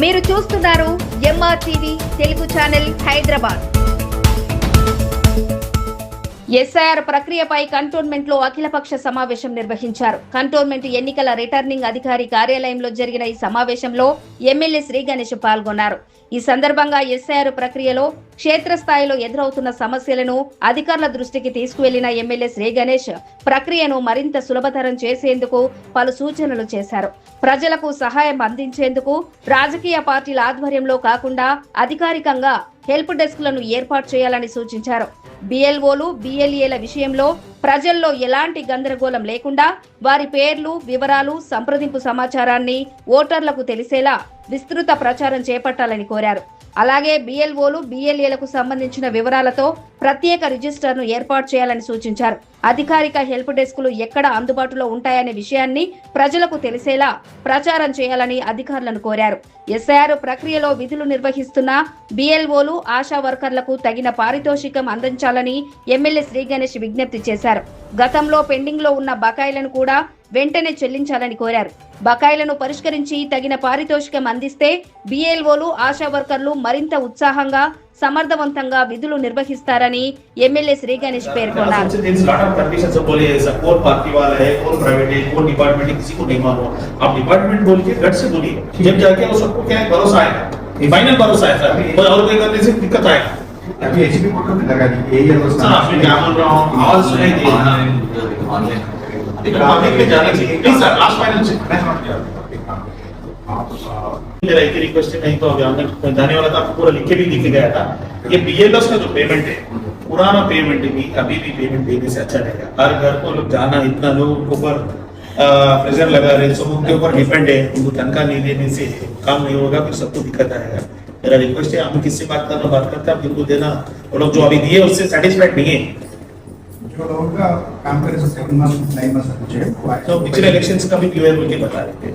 మీరు చూస్తున్నారు ఎంఆర్టీవీ Telugu channel Hyderabad. SIR ప్రక్రియపై కంటోన్మెంట్ లో అఖిలపక్ష సమావేశం నిర్వహించారు. కంటోన్మెంట్ ఎన్నికల రిటర్నింగ్ అధికారి కార్యాలయంలో జరిగిన ఈ సమావేశంలో ఎమ్మెల్యే శ్రీ గణేష్ పాల్గొన్నారు. ఈ సందర్భంగా ఎస్ఐఆర్ ప్రక్రియలో క్షేత్రస్థాయిలో ఎదురవుతున్న సమస్యలను అధికారుల దృష్టికి తీసుకువెళ్లిన ఎమ్మెల్యే శ్రీ గణేష్ ప్రక్రియను మరింత సులభతరం చేసేందుకు పలు సూచనలు చేశారు. ప్రజలకు సహాయం అందించేందుకు రాజకీయ పార్టీల ఆధ్వర్యంలో కాకుండా అధికారికంగా హెల్ప్ డెస్క్లను ఏర్పాటు చేయాలని సూచించారు. బిఎల్ఓలు బిఎల్ఏల విషయంలో ప్రజల్లో ఎలాంటి గందరగోళం లేకుండా వారి పేర్లు, వివరాలు, సంప్రదింపు సమాచారాన్ని ఓటర్లకు తెలిసేలా విస్తృత ప్రచారం చేపట్టాలని కోరారు. అలాగే బిఎల్ఓలు బిఎల్ఏలకు సంబంధించిన వివరాలతో ప్రత్యేక రిజిస్టర్ను ఏర్పాటు చేయాలని సూచించారు. అధికారిక హెల్ప్ డెస్కులు ఎక్కడ అందుబాటులో ఉంటాయనే విషయాన్ని ప్రజలకు తెలిసేలా ప్రచారం చేయాలని అధికారులను కోరారు. ఎస్ఐఆర్ ప్రక్రియలో విధులు నిర్వహిస్తున్న బిఎల్ఓలు, ఆశా వర్కర్లకు తగిన పారితోషికం అందించాలని ఎమ్మెల్యే శ్రీ గణేష్ విజ్ఞప్తి చేశారు. గతంలో పెండింగ్ లో ఉన్న బకాయిలను కూడా వెంటనే చెల్లించాలని కోరారు. బకాయిలను పరిష్కరించి తగిన పారితోషికం అందిస్తే బిఎల్ఓలు, ఆశా వర్కర్లు మరింత ఉత్సాహంగా, సమర్థవంతంగా విధులు నిర్వహిస్తారని ఎమ్మెల్యే శ్రీ గణేష్ పేర్కొన్నారు. मेरा एक रिक्वेस्ट नहीं तो अभी जाने वाला था, आपको पूरा लिख के भी दिख गया था. ये बीएलओस का जो पेमेंट है, पुराना पेमेंट भी अभी भी पेमेंट देने से अच्छा रहेगा. हर घर को लोग जाना, इतना लोगों के ऊपर प्रेशर लगा रहे, सब उनके ऊपर डिपेंड है. उनको तनख्वाह नहीं देने से काम नहीं होगा, फिर सबको दिक्कत आएगा. मेरा रिक्वेस्ट है, हम किससे बात करते हैं, आप जिनको देना, वो लोग जो अभी दिए उससे सेटिस्फाइड नहीं है. जो लोगों का काम करे तो 7 months 9 months तक चाहिए. तो पिछले इलेक्शंस का भी क्लियर करके बता रहे थे.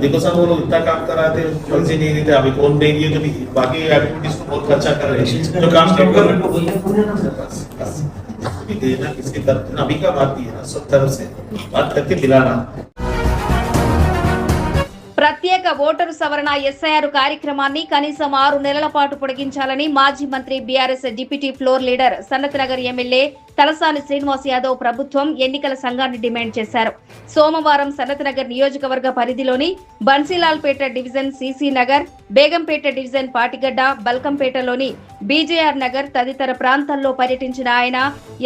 देखो सर, वो लोग इतना काम कर रहे थे, कौन से नहीं देते, अभी कौन नहीं दिए, जो भी बाकी एक्टिविटीज को बहुत खर्चा कर रहे हैं, जो काम कर रहे हैं देना किसकी तरफ, अभी का बात ही है ना, सब तरफ से बात करके दिलाना. ప్రత్యేక ఓటరు సవరణ ఎస్ఐఆర్ కార్యక్రమాన్ని కనీసం 6 నెలల పాటు పొడిగించాలని మాజీ మంత్రి BRS deputy floor leader Sanath Nagar MLA Talasani Srinivas Yadav ప్రభుత్వం, ఎన్నికల సంఘాన్ని డిమాండ్ చేశారు. సోమవారం సనత్ నగర్ నియోజకవర్గ పరిధిలోని Bansilalpet division, CC Nagar, Begumpet division, Patigadda, బల్కంపేటలోని బీజేఆర్ నగర్ తదితర ప్రాంతాల్లో పర్యటించిన ఆయన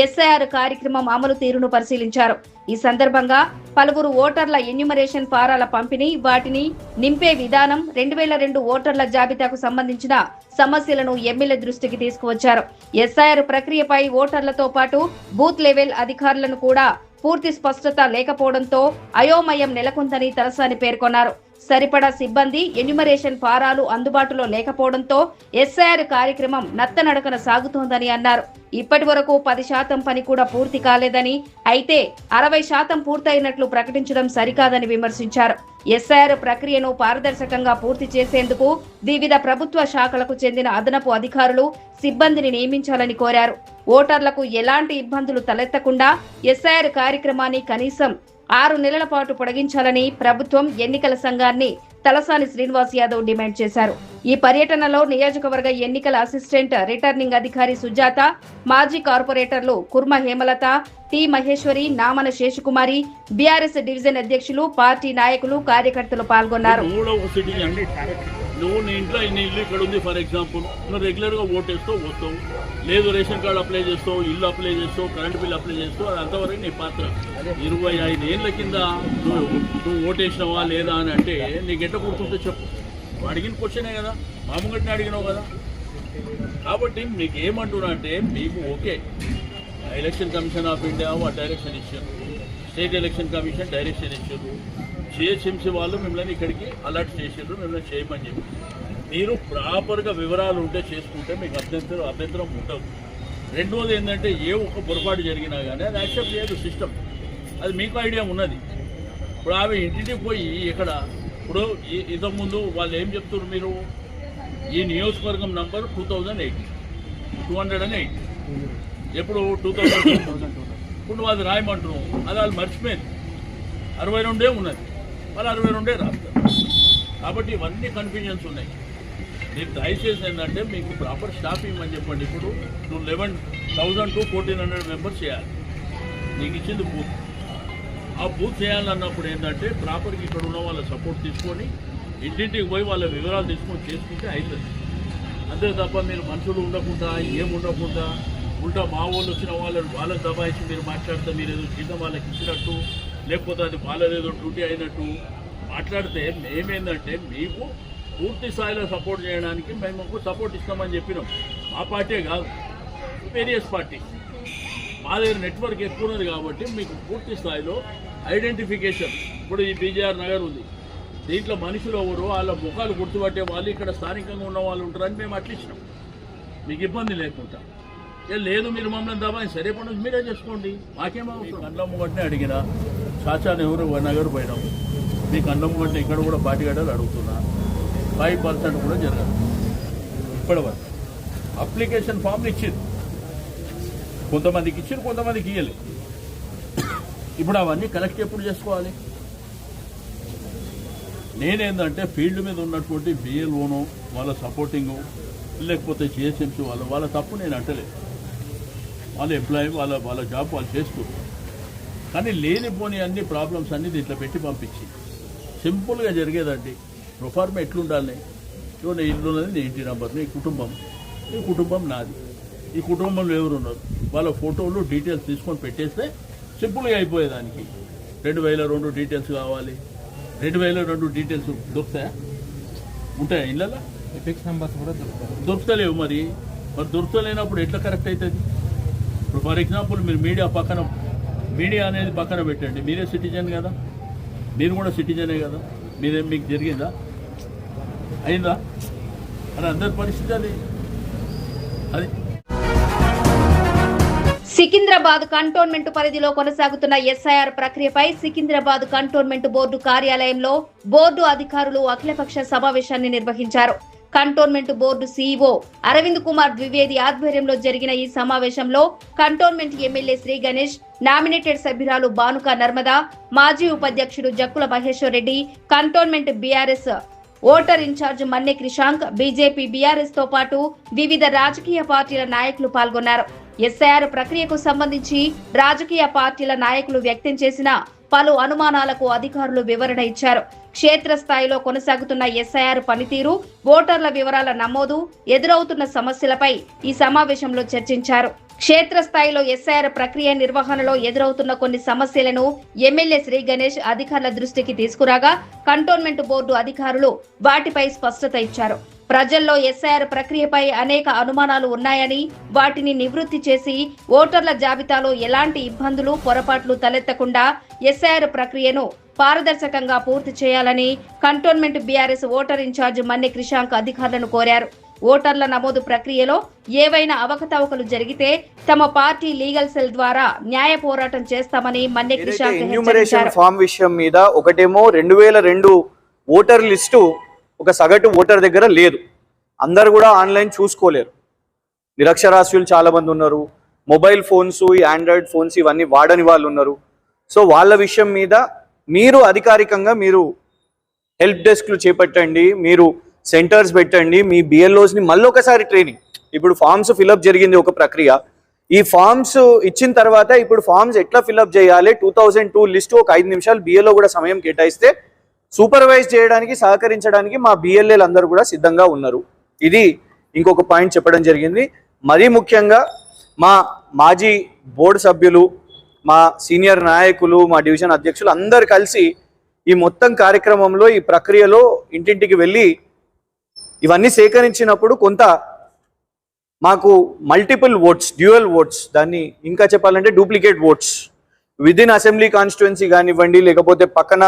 ఎస్ఐఆర్ కార్యక్రమం అమలు తీరును పరిశీలించారు. ఈ సందర్భంగా పలువురు ఓటర్ల ఎన్యూమరేషన్ ఫారాల పంపిణీ, వాటిని నింపే విధానం, 2002 ఓటర్ల జాబితాకు సంబంధించిన సమస్యలను ఎమ్మెల్యే దృష్టికి తీసుకువచ్చారు. ఎస్ఐఆర్ ప్రక్రియపై ఓటర్లతో పాటు బూత్ లెవెల్ అధికారులను కూడా పూర్తి స్పష్టత లేకపోవడంతో అయోమయం నెలకొందని తలసాని పేర్కొన్నారు. సరిపడా సిబ్బంది, ఎన్యూమరేషన్ ఫారాలు అందుబాటులో లేకపోవడంతో ఎస్ఐఆర్ కార్యక్రమం నత్తనడకన సాగుతోందని అన్నారు. ఇప్పటి వరకు 10% పని కూడా పూర్తి కాలేదని, అయితే 60% పూర్తయినట్లు ప్రకటించడం సరికాదని విమర్శించారు. ఎస్ఐఆర్ ప్రక్రియను పారదర్శకంగా పూర్తి చేసేందుకు వివిధ ప్రభుత్వ శాఖలకు చెందిన అదనపు అధికారులు, సిబ్బందిని నియమించాలని కోరారు. ఓటర్లకు ఎలాంటి ఇబ్బందులు తలెత్తకుండా ఎస్ఐఆర్ కార్యక్రమాన్ని కనీసం 6 నెలల పాటు పొడిగించాలని ప్రభుత్వం, ఎన్నికల సంఘాన్ని తలసాని శ్రీనివాస్ యాదవ్ డిమాండ్ చేశారు. ఈ పర్యటనలో నియోజకవర్గ ఎన్నికల అసిస్టెంట్ రిటర్నింగ్ అధికారి సుజాత, మాజీ కార్పొరేటర్లు Kurma Hemalatha, T Maheshwari, Namana Seshakumari, BRS division అధ్యక్షులు, పార్టీ నాయకులు, కార్యకర్తలు పాల్గొన్నారు. నువ్వు నీ ఇంట్లో నీ ఇల్లు ఇక్కడ ఉంది, ఫర్ ఎగ్జాంపుల్ నువ్వు రెగ్యులర్గా ఓటేస్తావు, వస్తావు, లేదు రేషన్ కార్డు అప్లై చేస్తావు, ఇల్లు అప్లై చేస్తావు, కరెంట్ బిల్ అప్లై చేస్తావు, అది అంతవరకు నీ పాత్ర. 25 ఏళ్ళ కింద నువ్వు ఓటేసినావా లేదా అని అంటే నీకు ఎట్లా గుర్తుంటే చెప్పు. అడిగిన క్వశ్చనే కదా, మామూలుగానే అడిగినావు కదా. కాబట్టి మీకు ఏమంటున్నా అంటే, మీకు okay election commission of India direction ఇచ్చారు, స్టేట్ ఎలక్షన్ కమిషన్ డైరెక్షన్ ఇచ్చారు, జిహెచ్ఎంసీ వాళ్ళు మిమ్మల్ని ఇక్కడికి అలర్ట్ చేసారు, మిమ్మల్ని చేయమని చెప్పి. మీరు ప్రాపర్గా వివరాలు ఉంటే చేసుకుంటే మీకు అభ్యంతరం ఉండదు. రెండోది ఏంటంటే, ఏ ఒక్క పొరపాటు జరిగినా కానీ అది యాక్సెప్ట్ చేయదు సిస్టమ్. అది మీకు ఐడియా ఉన్నది. ఇప్పుడు ఆమె ఇంటికి పోయి ఇక్కడ ఇప్పుడు ఇంతకుముందు వాళ్ళు ఏం చెప్తున్నారు, మీరు ఈ నియోజకవర్గం నంబర్ 208 ఎప్పుడు 2000 ఇప్పుడు అది రాయమంటున్నావు, అది వాళ్ళు మర్చిపోయింది. 62 ఉన్నది, వాళ్ళు 62 రాస్తారు. కాబట్టి ఇవన్నీ కన్ఫ్యూజన్స్ ఉన్నాయి. మీరు దయచేసి ఏంటంటే మీకు ప్రాపర్ స్టాఫ్ ఇవ్వమని చెప్పండి. ఇప్పుడు నువ్వు 11,000 to 1,400 మెంబర్స్ చేయాలి. నీకు ఇచ్చింది బూత్. ఆ బూత్ చేయాలన్నప్పుడు ఏంటంటే ప్రాపర్గా ఇక్కడ ఉన్న వాళ్ళ సపోర్ట్ తీసుకొని ఇంటింటికి పోయి వాళ్ళ వివరాలు తీసుకొని చేసుకుంటే అవుతుంది. అంతే తప్ప మీరు మనుషులు ఉండకుండా ఏముండకుండా ఉంటా మా వాళ్ళు వచ్చిన వాళ్ళకి దబాయించి మీరు మాట్లాడితే మీరు ఏదో జీతం వాళ్ళకి ఇచ్చినట్టు, లేకపోతే అది వాళ్ళదేదో డ్యూటీ అయినట్టు మాట్లాడితే మేమేందంటే మీకు పూర్తి స్థాయిలో సపోర్ట్ చేయడానికి మేము సపోర్ట్ ఇస్తామని చెప్పినాం. మా పార్టీ కాదు, వేరియస్ పార్టీ. మా దగ్గర నెట్వర్క్ ఎక్కువ ఉన్నది కాబట్టి మీకు పూర్తి స్థాయిలో ఐడెంటిఫికేషన్. ఇప్పుడు ఈ బీజేఆర్ నగర్ ఉంది, దీంట్లో మనుషులు ఎవరు వాళ్ళ ముఖాలు గుర్తుపట్టే వాళ్ళు ఇక్కడ స్థానికంగా ఉన్న వాళ్ళు ఉంటారని మేము అట్లా ఇచ్చినాం, మీకు ఇబ్బంది లేకుండా. లేదు మీరు మమ్మల్ని దబాయి సరే పని మీరే చేసుకోండి, మాకేమవుతుంది. కండ్లమ్మ గంటనే అడిగినా చాచా నెహ్రూ నగర్ పోయినాం, మీ కండ్లమ్మ గంట ఇక్కడ కూడా పార్టీగడ్డలు అడుగుతున్నా, 5% కూడా జరగదు ఇప్పటివరకు. అప్లికేషన్ ఫామ్లు ఇచ్చింది, కొంతమందికి ఇచ్చింది, కొంతమందికి ఇవ్వలేదు. ఇప్పుడు అవన్నీ కలెక్ట్ ఎప్పుడు చేసుకోవాలి? నేనేందంటే ఫీల్డ్ మీద ఉన్నటువంటి బిఎల్ఓను వాళ్ళ సపోర్టింగు, లేకపోతే జిఎస్ఎంసీ వాళ్ళ తప్పు నేను అంటలేదు. వాళ్ళ ఎంప్లాయీ వాళ్ళ జాబ్ వాళ్ళు చేస్తూ, కానీ లేనిపోని అన్ని ప్రాబ్లమ్స్ అన్నీ దీంట్లో పెట్టి పంపించి సింపుల్గా జరిగేదండి. ప్రొఫార్మ్ ఎట్లుండాలి? నీ ఇల్లు ఉన్నది, నీ ఇంటి నెంబర్, నీ కుటుంబం నాది, ఈ కుటుంబంలో ఎవరున్నారు వాళ్ళ ఫోటోలు డీటెయిల్స్ తీసుకొని పెట్టేస్తే సింపుల్గా అయిపోయేదానికి. 2002 డీటెయిల్స్ కావాలి, 2002 డీటెయిల్స్ దొరుకుతాయా? ఉంటాయా ఇళ్ళలో? ఫిక్స్ నెంబర్స్ కూడా దొరుకుతలేవు. మరి దొరుకుతలేనప్పుడు ఎట్లా కరెక్ట్ అవుతుంది? ఇప్పుడు ఫర్ ఎగ్జాంపుల్ మీరు మీడియా అనేది పక్కన పెట్టండి, మీరే సిటిజన్ కదా, మీరు కూడా సిటిజనే కదా, మీకు జరిగిందా? అయిందా? అని అందరి పరిస్థితి అది. సికింద్రాబాద్ కంటోన్మెంట్ పరిధిలో కొనసాగుతున్న ఎస్ఐఆర్ ప్రక్రియపై సికింద్రాబాద్ కంటోన్మెంట్ బోర్డు కార్యాలయంలో బోర్డు అధికారులు అఖిలపక్ష సమావేశాన్ని నిర్వహించారు. Cantonment board CEO Arvind Kumar Dwivedi ఆధ్వర్యంలో జరిగిన ఈ సమావేశంలో cantonment MLA Shri Ganesh, nominated సభ్యురాలు బానుక నర్మదా, మాజీ ఉపాధ్యక్షుడు Jakkula Maheshwar Reddy, cantonment BRS voter in-charge Manne Krishank, BJP BRS తో పాటు వివిధ రాజకీయ పార్టీల నాయకులు పాల్గొన్నారు. ఎస్ఐఆర్ ప్రక్రియకు సంబంధించి రాజకీయ పార్టీల నాయకులు వ్యక్తం చేసిన పలు అనుమానాలకు అధికారులు వివరణ ఇచ్చారు. క్షేత్రస్థాయిలో కొనసాగుతున్న ఎస్ఐఆర్ పనితీరు, ఓటర్ల వివరాల నమోదు, ఎదురవుతున్న సమస్యలపై ఈ సమావేశంలో చర్చించారు. క్షేత్రస్థాయిలో ఎస్ఐఆర్ ప్రక్రియ నిర్వహణలో ఎదురవుతున్న కొన్ని సమస్యలను ఎమ్మెల్యే శ్రీ గణేష్ అధికారుల దృష్టికి తీసుకురాగా కంటోన్మెంట్ బోర్డు అధికారులు వాటిపై స్పష్టత ఇచ్చారు. ప్రజల్లో ఎస్ఐఆర్ ప్రక్రియపై అనేక అనుమానాలు ఉన్నాయని, వాటిని నివృత్తి చేసి ఓటర్ల జాబితాలో ఎలాంటి ఇబ్బందులు, పొరపాట్లు తలెత్తకుండా ఎస్ఐఆర్ ప్రక్రియను పారదర్శకంగా పూర్తి చేయాలని cantonment BRS voter in-charge Manne Krishank అధికారులను కోరారు. ఓటర్ల నమోదు ప్రక్రియలో ఏవైనా అవకతవకలు జరిగితే తమ పార్టీ లీగల్ సెల్ ద్వారా న్యాయ పోరాటం చేస్తామని మన్నె క్రిషాంక్ ఎన్యూమరేషన్ ఫామ్ విషయం మీద ఒకటేమో 2002 ఓటర్ లిస్టు ఒక సగటు ఓటర్ దగ్గర లేదు, అందరు కూడా ఆన్లైన్ చూసుకోలేరు, నిరక్షరాస్యులు చాలా మంది ఉన్నారు, మొబైల్ ఫోన్స్, ఈ ఆండ్రాయిడ్ ఫోన్స్ ఇవన్నీ వాడని వాళ్ళు ఉన్నారు. సో వాళ్ళ విషయం మీద మీరు అధికారికంగా మీరు హెల్ప్ డెస్క్లు చేపట్టండి, మీరు సెంటర్స్ పెట్టండి, మీ బిఎల్ఓస్ని మళ్ళీ ఒకసారి ట్రైనింగ్. ఇప్పుడు ఫామ్స్ ఫిలప్ జరిగింది ఒక ప్రక్రియ, ఈ ఫామ్స్ ఇచ్చిన తర్వాత ఇప్పుడు ఫామ్స్ ఎట్లా ఫిలప్ చేయాలి, 2002 లిస్టు ఒక 5 నిమిషాలు బిఎల్ఓ కూడా సమయం కేటాయిస్తే సూపర్వైజ్ చేయడానికి, సహకరించడానికి మా బిఎల్ఏలు అందరూ కూడా సిద్ధంగా ఉన్నారు. ఇది ఇంకొక పాయింట్ చెప్పడం జరిగింది. మరీ ముఖ్యంగా మా మాజీ బోర్డు సభ్యులు, మా సీనియర్ నాయకులు, మా డివిజన్ అధ్యక్షులు అందరు కలిసి ఈ మొత్తం కార్యక్రమంలో, ఈ ప్రక్రియలో ఇంటింటికి వెళ్ళి ఇవన్నీ సేకరించినప్పుడు కొంత మాకు మల్టిపుల్ ఓట్స్, డ్యూయల్ ఓట్స్, దాన్ని ఇంకా చెప్పాలంటే duplicate oats within assembly constituency కానివ్వండి, లేకపోతే పక్కన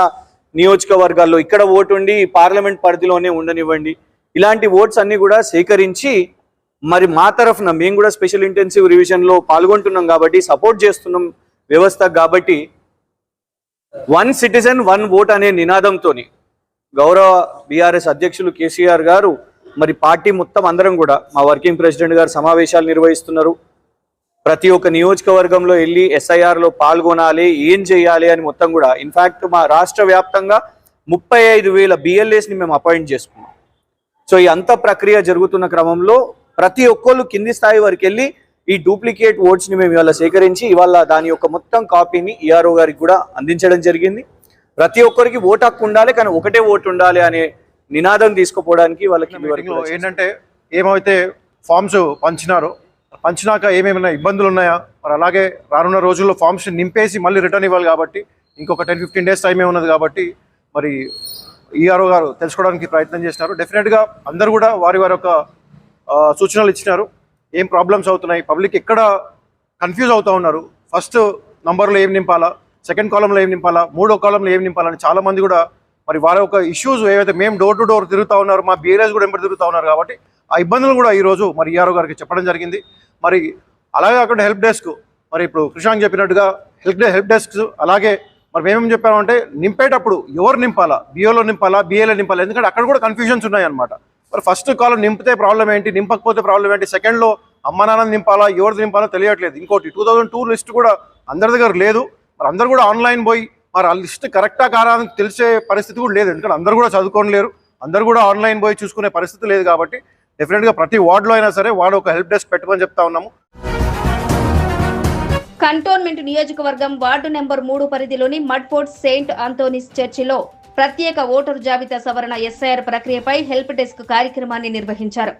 నియోజకవర్గాల్లో ఇక్కడ ఓటు ఉండి పార్లమెంట్ పరిధిలోనే ఉండనివ్వండి, ఇలాంటి ఓట్స్ అన్ని కూడా సేకరించి మరి మా తరఫున మేము కూడా స్పెషల్ ఇంటెన్సివ్ రివిజన్లో పాల్గొంటున్నాం కాబట్టి, సపోర్ట్ చేస్తున్నాం వ్యవస్థ కాబట్టి, 1 సిటిజన్ 1 ఓట్ అనే నినాదంతో గౌరవ బీఆర్ఎస్ అధ్యక్షులు కేసీఆర్ గారు, మరి పార్టీ మొత్తం అందరం కూడా, మా వర్కింగ్ ప్రెసిడెంట్ గారు సమావేశాలు నిర్వహిస్తున్నారు. ప్రతి ఒక్క నియోజకవర్గంలో వెళ్ళి ఎస్ఐఆర్లో పాల్గొనాలి, ఏం చేయాలి అని మొత్తం కూడా, ఇన్ఫ్యాక్ట్ మా రాష్ట్ర వ్యాప్తంగా 35,000 BLAs ని మేము అపాయింట్ చేసుకున్నాం. సో ఈ అంత ప్రక్రియ జరుగుతున్న క్రమంలో ప్రతి ఒక్కళ్ళు కింది స్థాయి వరకు వెళ్ళి ఈ డూప్లికేట్ ఓట్స్ని మేము ఇవాళ సేకరించి ఇవాళ దాని యొక్క మొత్తం కాపీని ఈఆర్ఓ గారికి కూడా అందించడం జరిగింది. ప్రతి ఒక్కరికి ఓటు హక్కు ఉండాలి, కానీ ఒకటే ఓటు ఉండాలి అనే నినాదం తీసుకుపోవడానికి వాళ్ళకి ఏంటంటే ఏమైతే ఫామ్స్ పంచినాక ఏమేమైనా ఇబ్బందులు ఉన్నాయా, మరి అలాగే రానున్న రోజుల్లో ఫామ్స్ నింపేసి మళ్ళీ రిటర్న్ ఇవ్వాలి కాబట్టి ఇంకొక 10-15 డేస్ టైమే ఉన్నది కాబట్టి మరి ఈఆర్ఓ గారు తెలుసుకోవడానికి ప్రయత్నం చేసినారు. డెఫినెట్గా అందరూ కూడా వారి యొక్క సూచనలు ఇచ్చినారు. ఏం ప్రాబ్లమ్స్ అవుతున్నాయి, పబ్లిక్ ఎక్కడ కన్ఫ్యూజ్ అవుతూ ఉన్నారు, ఫస్ట్ నంబర్లో ఏం నింపాలా, సెకండ్ కాలంలో ఏం నింపాలా, మూడో కాలంలో ఏం నింపాలని చాలామంది కూడా మరి వారి యొక్క ఇష్యూస్ ఏవైతే మేము డోర్ టు డోర్ తిరుగుతూ ఉన్నారు, మా BLAs కూడా ఎంబడి తిరుగుతూ ఉన్నారు కాబట్టి ఆ ఇబ్బందులు కూడా ఈరోజు మరి ఈఆర్ఓ గారికి చెప్పడం జరిగింది. మరి అలాగే అక్కడ హెల్ప్ డెస్క్, మరి ఇప్పుడు కృషాంక్ చెప్పినట్టుగా హెల్ప్ డెస్క్, అలాగే మరి మేమేం చెప్పామంటే నింపేటప్పుడు ఎవరు నింపాలా, BOలో నింపాలా, BAలో నింపాలా, ఎందుకంటే అక్కడ కూడా కన్ఫ్యూజన్స్ ఉన్నాయన్నమాట. మరి ఫస్ట్ కాలం నింపితే ప్రాబ్లం ఏంటి, నింపకపోతే ప్రాబ్లం ఏంటి, సెకండ్లో అమ్మ నాన్న నింపాలా, ఎవరిది నింపాలో తెలియట్లేదు. ఇంకోటి 2002 లిస్ట్ కూడా అందరి దగ్గర లేదు. మరి అందరు కూడా ఆన్లైన్ పోయి మరి ఆ లిస్ట్ కరెక్టా కారా అని తెలిసే పరిస్థితి కూడా లేదు, ఎందుకంటే అందరు కూడా చదువుకోలేరు, అందరు కూడా ఆన్లైన్ పోయి చూసుకునే పరిస్థితి లేదు. కాబట్టి డెఫినెట్గా ప్రతి వార్డులో అయినా సరే వాడు ఒక హెల్ప్ డెస్క్ పెట్టమని చెప్తా ఉన్నాము. కంటోన్మెంట్ నియోజకవర్గం వార్డు నెంబర్ 3 పరిధిలోని మడ్ఫోర్డ్ సెయింట్ ఆంథోనీస్ చర్చిలో ప్రత్యేక ఓటరు జాబితా సవరణ SIR ప్రక్రియపై హెల్ప్ డెస్క్ కార్యక్రమాన్ని నిర్వహించారు.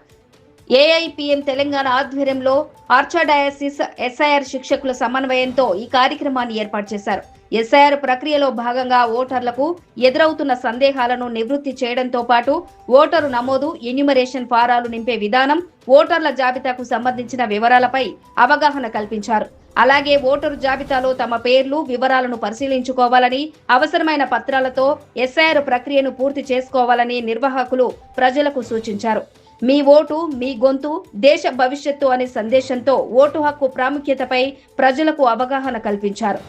AIPM తెలంగాణ ఆధ్వర్యంలో ఆర్చడయాసిస్ SIR శిక్షకుల సమన్వయంతో ఈ కార్యక్రమాన్ని ఏర్పాటు చేశారు. SIR ప్రక్రియలో భాగంగా ఓటర్లకు ఎదురవుతున్న సందేహాలను నివృత్తి చేయడంతో పాటు ఓటరు నమోదు, ఎన్యుమరేషన్ ఫారాలు నింపే విధానం, ఓటర్ల జాబితాకు సంబంధించిన వివరాలపై అవగాహన కల్పించారు. అలాగే ఓటరు జాబితాలో తమ పేర్లు, వివరాలను పరిశీలించుకోవాలని, అవసరమైన పత్రాలతో SIR ప్రక్రియను పూర్తి చేసుకోవాలని నిర్వాహకులు ప్రజలకు సూచించారు. మీ ఓటు మీ గొంతు, దేశ భవిష్యత్తు అనే సందేశంతో ఓటు హక్కు ప్రాముఖ్యతపై ప్రజలకు అవగాహన కల్పించారు.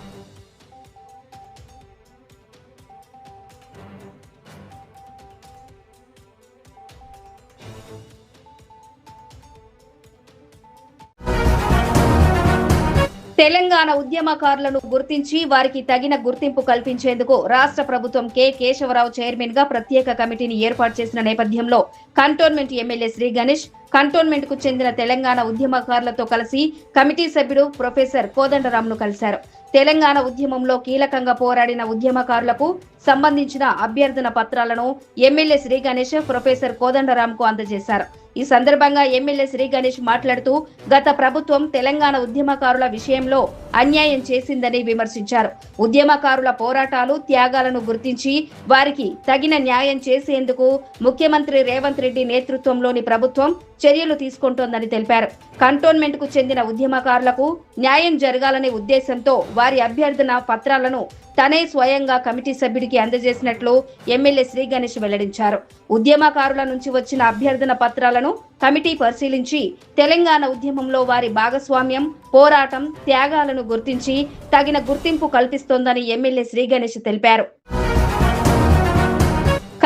తెలంగాణ ఉద్యమకారులను గుర్తించి వారికి తగిన గుర్తింపు కల్పించేందుకు రాష్ట్ర ప్రభుత్వం K. కేశవరావు చైర్మన్ గా ప్రత్యేక కమిటీని ఏర్పాటు చేసిన నేపథ్యంలో cantonment MLA Shri Ganesh cantonment కు చెందిన తెలంగాణ ఉద్యమకారులతో కలిసి కమిటీ సభ్యుడు ప్రొఫెసర్ కోదండరాంను కలిశారు. తెలంగాణ ఉద్యమంలో కీలకంగా పోరాడిన ఉద్యమకారులకు సంబంధించిన అభ్యర్థన పత్రాలను ఎమ్మెల్యే శ్రీ గణేష్ ప్రొఫెసర్ కోదండరాంకు అందజేశారు. ఈ సందర్భంగా ఎమ్మెల్యే శ్రీ గణేష్ మాట్లాడుతూ గత ప్రభుత్వం తెలంగాణ ఉద్యమకారుల విషయంలో అన్యాయం చేసిందని విమర్శించారు. ఉద్యమకారుల పోరాటాలు, త్యాగాలను గుర్తించి వారికి తగిన న్యాయం చేసేందుకు ముఖ్యమంత్రి రేవంత్ రెడ్డి నేతృత్వంలోని ప్రభుత్వం చర్యలు తీసుకుంటోందని తెలిపారు. కంటోన్మెంట్ కు చెందిన ఉద్యమకారులకు న్యాయం జరగాలనే ఉద్దేశంతో వారి అభ్యర్థన పత్రాలను తనే స్వయంగా కమిటీ సభ్యుడికి అందజేసినట్లు ఎమ్మెల్యే శ్రీ గణేష్ వెల్లడించారు. ఉద్యమకారుల నుంచి వచ్చిన అభ్యర్థన పత్రాలను కమిటీ పరిశీలించి తెలంగాణ ఉద్యమంలో వారి భాగస్వామ్యం, పోరాటం, త్యాగాలను గుర్తించి తగిన గుర్తింపు కల్పిస్తోందని ఎమ్మెల్యే శ్రీ గణేష్ తెలిపారు.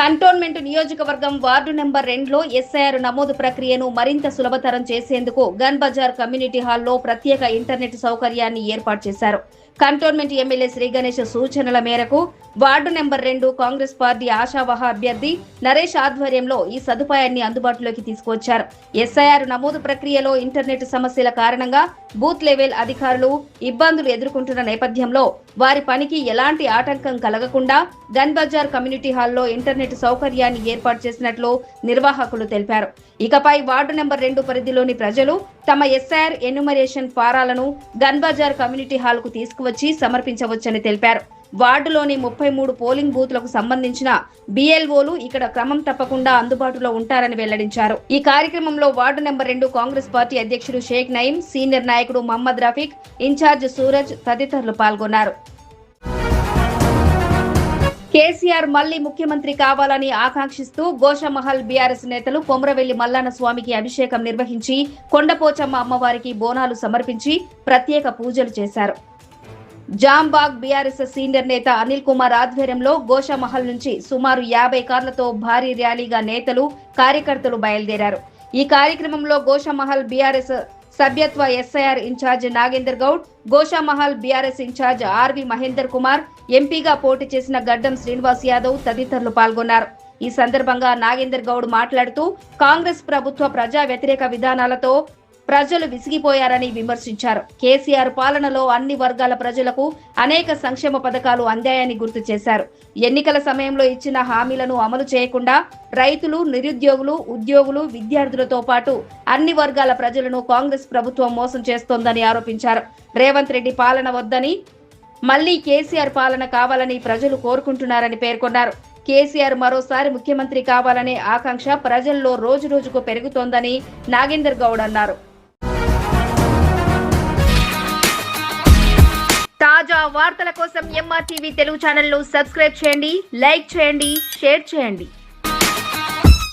కంటోన్మెంట్ నియోజకవర్గం వార్డు నెంబర్ 2లో SIR నమోదు ప్రక్రియను మరింత సులభతరం చేసేందుకు గన్ బజార్ కమ్యూనిటీ హాల్లో ప్రత్యేక ఇంటర్నెట్ సౌకర్యాన్ని ఏర్పాటు చేశారు. కంటోన్మెంట్ ఎమ్మెల్యే శ్రీ గణేష్ సూచనల మేరకు వార్డు నెంబర్ 2 కాంగ్రెస్ పార్టీ ఆశావహ అభ్యర్థి నరేష్ ఆధ్వర్యంలో ఈ సదుపాయాన్ని అందుబాటులోకి తీసుకొచ్చారు. SIR నమోదు ప్రక్రియలో ఇంటర్నెట్ సమస్యల కారణంగా బూత్ లెవెల్ అధికారులు ఇబ్బందులు ఎదుర్కొంటున్న నేపథ్యంలో వారి పనికి ఎలాంటి ఆటంకం కలగకుండా గన్ బజార్ కమ్యూనిటీ హాల్లో ఇంటర్నెట్ సౌకర్యాన్ని ఏర్పాటు చేసినట్లు నిర్వాహకులు తెలిపారు. ఇకపై వార్డు నెంబర్ 2 పరిధిలోని ప్రజలు తమ SIR ఎన్యుమరేషన్ ఫారాలను గన్ బజార్ కమ్యూనిటీ హాల్ కు తీసుకువచ్చి సమర్పించవచ్చని తెలిపారు. వార్డులోని 33 పోలింగ్ బూత్లకు సంబంధించిన BLOలు ఇక్కడ క్రమం తప్పకుండా అందుబాటులో ఉంటారని వెల్లడించారు. ఈ కార్యక్రమంలో వార్డు నెంబర్ 2 కాంగ్రెస్ పార్టీ అధ్యక్షుడు షేక్ నయీం, సీనియర్ నాయకుడు మహమ్మద్ రఫీక్, ఇన్ఛార్జ్ సూరజ్ తదితరులు పాల్గొన్నారు. కేసీఆర్ మళ్లీ ముఖ్యమంత్రి కావాలని ఆకాంక్షిస్తూ గోషమహల్ బీఆర్ఎస్ నేతలు కొమరవెల్లి మల్లన్న స్వామికి అభిషేకం నిర్వహించి కొండపోచమ్మ అమ్మవారికి బోనాలు సమర్పించి ప్రత్యేక పూజలు చేశారు. జాంబాగ్ బీఆర్ఎస్ సీనియర్ నేత అనిల్ కుమార్ ఆధ్వర్యంలో గోషమహల్ నుంచి సుమారు 50 కార్లతో భారీ ర్యాలీగా నేతలు, కార్యకర్తలు బయలుదేరారు. ఈ కార్యక్రమంలో గోషమహల్ బీఆర్ఎస్ సభ్యత్వ SIR in-charge Nagender Goud, Goshamahal BRS in-charge RV Mahender Kumar, ఎంపీగా పోటీ చేసిన గడ్డం శ్రీనివాస్ యాదవ్ తదితరులు పాల్గొన్నారు. ఈ సందర్భంగా నాగేందర్ గౌడ్ మాట్లాడుతూ కాంగ్రెస్ ప్రభుత్వ ప్రజా వ్యతిరేక విధానాలతో ప్రజలు విసిగిపోయారని విమర్శించారు. కేసీఆర్ పాలనలో అన్ని వర్గాల ప్రజలకు అనేక సంక్షేమ పథకాలు అందాయని గుర్తు చేశారు. ఎన్నికల సమయంలో ఇచ్చిన హామీలను అమలు చేయకుండా రైతులు, నిరుద్యోగులు, ఉద్యోగులు, విద్యార్థులతో పాటు అన్ని వర్గాల ప్రజలను కాంగ్రెస్ ప్రభుత్వం మోసం చేస్తోందని ఆరోపించారు. రేవంత్ రెడ్డి పాలన వద్దని మళ్లీ కేసీఆర్ పాలన కావాలని ప్రజలు కోరుకుంటున్నారని పేర్కొన్నారు. కేసీఆర్ మరోసారి ముఖ్యమంత్రి కావాలనే ఆకాంక్ష ప్రజల్లో రోజురోజుకు పెరుగుతోందని నాగేందర్ గౌడ్ అన్నారు. తాజా వార్తల కోసం MRTV తెలుగు ఛానల్ ను సబ్స్క్రైబ్ చేయండి, లైక్ చేయండి, షేర్ చేయండి.